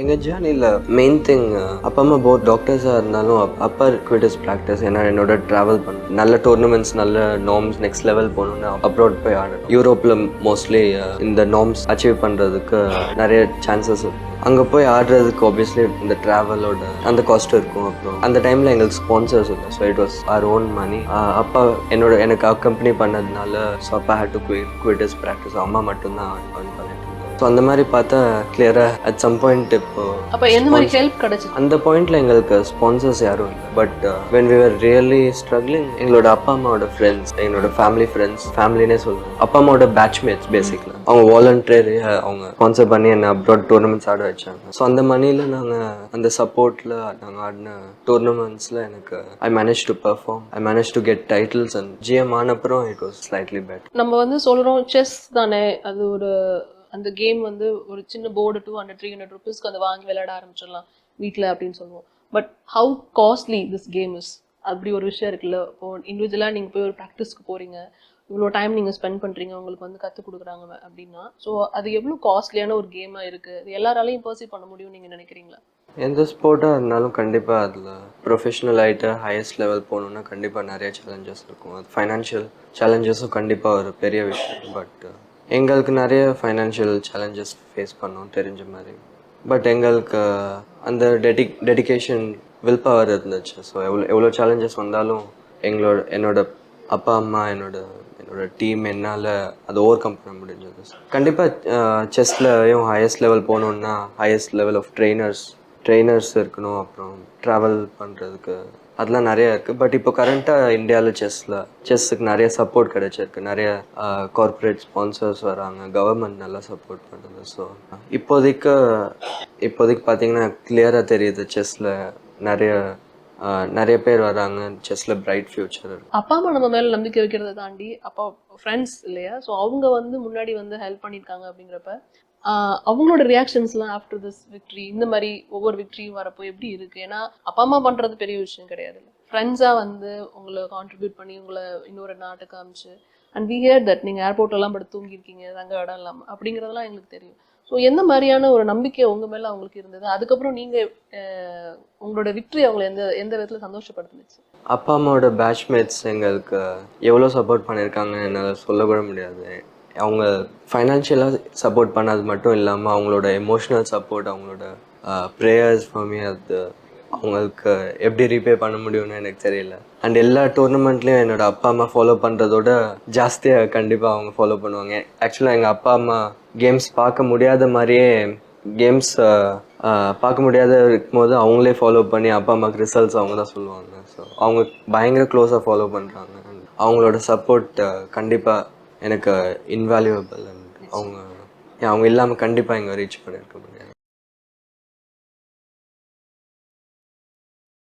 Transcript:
எங்கள் ஜேர்னியில் main thing அப்பா அம்மா போத் டாக்டர்ஸாக இருந்தாலும் அப்பா குவிட் இஸ் ப்ராக்டிஸ். ஏன்னா என்னோட ட்ராவல் பண்ண நல்ல டோர்னமெண்ட்ஸ் நல்ல நார்ம்ஸ் நெக்ஸ்ட் லெவல் போகணுன்னு அப்ராட் போய் ஆடணும். யூரோப்பில் மோஸ்ட்லி இந்த நார்ம்ஸ் அச்சீவ் பண்ணுறதுக்கு நிறைய சான்சஸ் இருக்கும். அங்கே போய் ஆடுறதுக்கு ஆப்வியஸ்லி இந்த ட்ராவலோட அந்த காஸ்ட் இருக்கும். அப்புறம் அந்த டைமில் எங்களுக்கு ஸ்பான்சர்ஸ் இல்லை. So it was our own money. அப்பா எனக்கு அக்கம்பெனி பண்ணதுனால ஸோ அப்பா had to quit his practice. அம்மா மட்டும்தான் earn பண்ணிட்டு. ஸோ அந்த மாதிரி பார்த்தா கிளியராக அட் சம் பாயிண்ட் அப்போ எந்த மாதிரி ஹெல்ப் கிடைச்சது? அந்த பாயிண்ட்ல எங்களுக்கு ஸ்பான்சர்ஸ் யாரும் இல்லை. But when we were really struggling எங்களோட அப்பா அம்மாவோட ஃப்ரெண்ட்ஸ், எங்களோட ஃபேமிலினே சொல்லுவோம். அப்பா அம்மாவோட பேட்ச்மேட்ஸ் பேசிக்கல அவங்க வாலண்டியர் அவங்க ஸ்பான்சர் பண்ணி என்ன அப்ராட் டோர்னமெண்ட்ஸ் ஆட வச்சாங்க. ஸோ அந்த மணியில் நாங்கள் அந்த சப்போர்ட்டில் நாங்கள் ஆடின டோர்னமெண்ட்ஸில் எனக்கு I manage to perform, I manage to get titles and GM ஆனப்புறம் இட் வாஸ் ஸ்லைட்லி பெட்டர். நம்ம வந்து சொல்கிறோம் செஸ் தானே, அது ஒரு அந்த கேம் வந்து ஒரு சின்ன போர்டு 200-300 ருபீஸ்க்கு அதை வாங்கி விளையாட ஆரம்பிச்சிடலாம் வீட்டில் அப்படின்னு சொல்லுவோம். But how costly this game is, அப்படி ஒரு விஷயம் இருக்குல்ல. இப்போ இண்டிவிஜுவலாக நீங்கள் போய் ஒரு ப்ராக்டிஸ்க்கு போகிறீங்க, இவ்வளோ டைம் நீங்கள் ஸ்பெண்ட் பண்ணுறீங்க, உங்களுக்கு வந்து கற்றுக் கொடுக்குறாங்க அப்படின்னா, ஸோ அது எவ்வளோ காஸ்ட்லியான ஒரு கேமாக இருக்குது, அது எல்லாராலையும் பர்சீவ் பண்ண முடியும்னு நீங்கள் நினைக்கிறீங்களா? எந்த ஸ்போர்ட்டாக இருந்தாலும் கண்டிப்பாக அதில் ப்ரொஃபஷ்னல் ஆகிட்டு ஹையஸ்ட் லெவல் போகணுன்னா கண்டிப்பாக நிறைய சேலஞ்சஸ் இருக்கும். அது ஃபைனான்ஷியல் சேலஞ்சஸும் கண்டிப்பாக ஒரு பெரிய விஷயம். பட் எங்களுக்கு நிறைய ஃபைனான்ஷியல் சேலஞ்சஸ் ஃபேஸ் பண்ணோம் தெரிஞ்ச மாதிரி. பட் எங்களுக்கு அந்த டெடிகேஷன் வில் பவர் இருந்துச்சு. ஸோ எவ்வளோ சேலஞ்சஸ் வந்தாலும் என்னோட அப்பா அம்மா என்னோட டீம் என்னால் அதை ஓவர் கம் பண்ண முடிஞ்சது. கண்டிப்பாக செஸ்லையும் ஹையஸ்ட் லெவல் போகணுன்னா ஹையஸ்ட் லெவல் ஆஃப் ட்ரெயினர்ஸ் இருக்கணும். அப்புறம் ட்ராவல் பண்ணுறதுக்கு அதெல்லாம் நிறையா இருக்குது. பட் இப்போ கரண்ட்டாக இந்தியாவில் செஸ்ஸுக்கு நிறைய சப்போர்ட் கிடைச்சிருக்கு. நிறைய கார்ப்பரேட் ஸ்பான்சர்ஸ் வராங்க, கவர்மெண்ட் நல்லா சப்போர்ட் பண்ணுறது. ஸோ இப்போதைக்கு பார்த்தீங்கன்னா கிளியராக தெரியுது செஸ்ஸில் நிறைய பேர் வராங்க, செஸ்ஸில் பிரைட் ஃபியூச்சர் இருக்குது. அப்பா அம்மா நம்ம மேலே நம்பிக்கை வைக்கிறத தாண்டி அப்பா ஃப்ரெண்ட்ஸ் இல்லையா, ஸோ அவங்க வந்து முன்னாடி வந்து ஹெல்ப் பண்ணியிருக்காங்க. அப்படிங்கிறப்ப அவங்களோட ரியாக்ஷன்ஸ்லாம் ஆஃப்டர் திஸ் விக்ட்ரி, இந்த மாதிரி ஒவ்வொரு விக்ட்ரியும் வரப்போ எப்படி இருக்குது? ஏன்னா அப்பா அம்மா பண்ணுறது பெரிய விஷயம் கிடையாது, ஃப்ரெண்ட்ஸாக வந்து உங்களை கான்ட்ரிபியூட் பண்ணி உங்களை இன்னொரு நாட்டுக்கு காமிச்சு, அண்ட் வி ஹியர் தட் நீங்கள் ஏர்போர்ட்டெல்லாம் படுத்து தூங்கியிருக்கீங்க தங்க இடம் இல்லாமல், அப்படிங்கிறதெல்லாம் எங்களுக்கு தெரியும். ஸோ எந்த மாதிரியான ஒரு நம்பிக்கை உங்கள் மேலே அவங்களுக்கு இருந்தது? அதுக்கப்புறம் நீங்கள் உங்களோட விக்ட்ரி அவங்களை எந்த விதத்தில் சந்தோஷப்படுத்துனுச்சு? அப்பா அம்மாவோட பேட்ச்மேட்ஸ் எங்களுக்கு எவ்வளோ சப்போர்ட் பண்ணியிருக்காங்கன்னு என்னால் சொல்லக்கூட முடியாது. அவங்க ஃபைனான்ஷியலாக சப்போர்ட் பண்ணது மட்டும் இல்லாமல் அவங்களோட எமோஷ்னல் சப்போர்ட், அவங்களோட ப்ரேயர்ஸ் ஃபார் மீ, அது அவங்களுக்கு எப்படி ரீபே பண்ண முடியும்னு எனக்கு தெரியல. அண்ட் எல்லா டோர்னமெண்ட்லேயும் என்னோட அப்பா அம்மா ஃபாலோ பண்ணுறதோட ஜாஸ்தியாக கண்டிப்பாக அவங்க ஃபாலோ பண்ணுவாங்க. ஆக்சுவலாக எங்கள் அப்பா அம்மா கேம்ஸ் பார்க்க முடியாத மாதிரியே பார்க்க முடியாத இருக்கும்போது அவங்களே ஃபாலோ பண்ணி அப்பா அம்மாவுக்கு ரிசல்ட்ஸ் அவங்க தான் சொல்லுவாங்க. ஸோ அவங்க பயங்கர க்ளோஸாக ஃபாலோ பண்ணுறாங்க. அவங்களோட சப்போர்ட் கண்டிப்பாக எனக்கு இன்வேல்யூபிள். அண்ட் அவங்க இல்லாமல் கண்டிப்பாக இங்கே ரீச் பண்ணியிருக்க முடியாது.